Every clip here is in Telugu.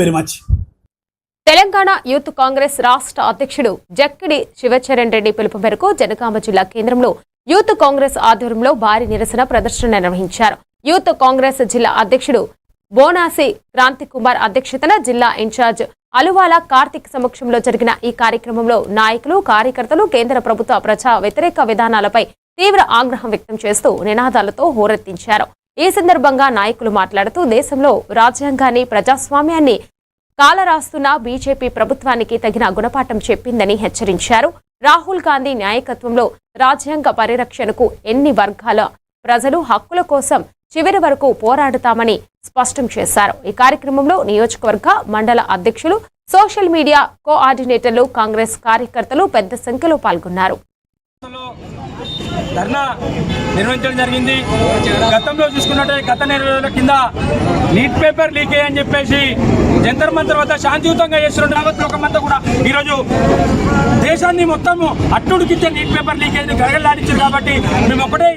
Very much. Telangana youth Congress రాష్ట్ర అధ్యక్షుడు జక్కిడి శివచరణ్ రెడ్డి పిలుపు మేరకు జనగామ జిల్లా కేంద్రంలో యూత్ కాంగ్రెస్ ఆధ్వర్యంలో భారీ నిరసన ప్రదర్శన నిర్వహించారు. యూత్ కాంగ్రెస్ జిల్లా అధ్యక్షుడు బోనాసి క్రాంతి కుమార్ అధ్యక్షతన జిల్లా ఇన్ఛార్జ్ అలువాల కార్తిక్ సమక్షంలో జరిగిన ఈ కార్యక్రమంలో నాయకులు, కార్యకర్తలు కేంద్ర ప్రభుత్వ ప్రజా వ్యతిరేక విధానాలపై తీవ్ర ఆగ్రహం వ్యక్తం చేస్తూ నినాదాలతో హోరెత్తించారు. ఈ సందర్భంగా నాయకులు మాట్లాడుతూ దేశంలో రాజ్యాంగాన్ని, ప్రజాస్వామ్యాన్ని కాలరాస్తున్న బీజేపీ ప్రభుత్వానికి తగిన గుణపాఠం చెప్పిందని హెచ్చరించారు. రాహుల్ గాంధీ నాయకత్వంలో రాజ్యాంగ పరిరక్షణకు ఎన్ని వర్గాల ప్రజలు హక్కుల కోసం చివరి వరకు పోరాడుతామని స్పష్టం చేశారు. ఈ కార్యక్రమంలో నియోజకవర్గ, మండల అధ్యక్షులు, సోషల్ మీడియా కోఆర్డినేటర్లు, కాంగ్రెస్ కార్యకర్తలు పెద్ద సంఖ్యలో పాల్గొన్నారు. ధర్నా నిర్వహించడం జరిగింది. గతంలో చూసుకున్నట్టే గత 20 రోజుల కింద నీట్ పేపర్ లీక్ అని చెప్పేసి జంతర్ మంతర్ వద్ద శాంతియుతంగా చేస్తున్న లోకమంతా కూడా ఈరోజు దేశాన్ని మొత్తం అట్టుడికిచ్చే నీట్ పేపర్ లీకేజ్ గరగలాడించారు. కాబట్టి మేము ఒకటే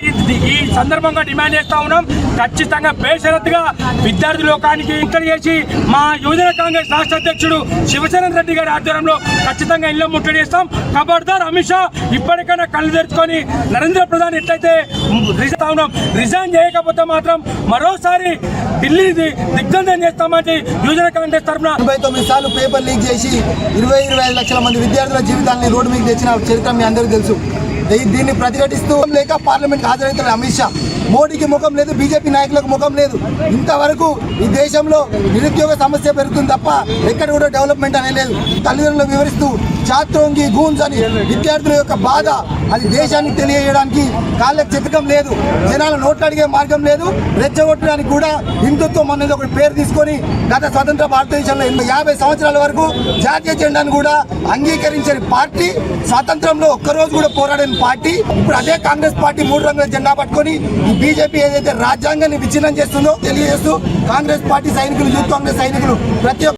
ఈ సందర్భంగా డిమాండ్ చేస్తా ఉన్నాం. ఖచ్చితంగా బేషరతుగా విద్యార్థి లోకానికి ఇక్కడ చేసి మా యువజన కాంగ్రెస్ రాష్ట్ర అధ్యక్షుడు శివచరణ్ రెడ్డి గారి ఆధ్వర్యంలో ఖచ్చితంగా ఇల్లు ముట్టడి చేస్తాం. ఖబర్దార్ అమిత్ షా ఇప్పటికైనా కళ్ళు తెరుచుకొని నరేంద్ర ప్రధాని ఎట్లయితే రిజైన్ చేయకపోతే మాత్రం మరోసారి ఢిల్లీ దిగ్బంధం చేస్తామని యువజన కాంగ్రెస్ తరఫున 99 సార్లు పేపర్ లీక్ చేసి 20-25 లక్షల మంది విద్యార్థుల జీవితాన్ని రోడ్డు మీద తెచ్చిన చరిత్ర మీ అందరికీ తెలుసు. దీన్ని ప్రతిఘటిస్తూ లేక పార్లమెంట్ హాజరవుతున్న అమిత్ షా, మోడీకి ముఖం లేదు, బీజేపీ నాయకులకు ముఖం లేదు. ఇంతవరకు ఈ దేశంలో నిరుద్యోగ సమస్య పెరుగుతుంది తప్ప ఎక్కడ కూడా డెవలప్మెంట్ అనేది. తల్లిదండ్రులకు వివరిస్తూ చాత్రోంగి గూన్స్ అని విద్యార్థుల యొక్క బాధ అది దేశానికి తెలియజేయడానికి కాళ్ళకి చెక్కడం లేదు, జనాల నోట్లు అడిగే మార్గం లేదు. రెచ్చగొట్టడానికి కూడా హిందుత్వం అనేది ఒక పేరు తీసుకొని గత స్వతంత్ర భారతదేశంలో 50 సంవత్సరాల వరకు జాతీయ జెండాను కూడా అంగీకరించని పార్టీ, స్వాతంత్రంలో ఒక్కరోజు కూడా పోరాడని పార్టీ ఇప్పుడు అదే కాంగ్రెస్ పార్టీ 3 రంగుల జెండా పట్టుకొని ఈ బీజేపీ ఏదైతే రాజ్యాంగాన్ని విచ్ఛిన్నం చేస్తుందో తెలియజేస్తూ కాంగ్రెస్ పార్టీ సైనికులు, యూత్ కాంగ్రెస్ సైనికులు ప్రతి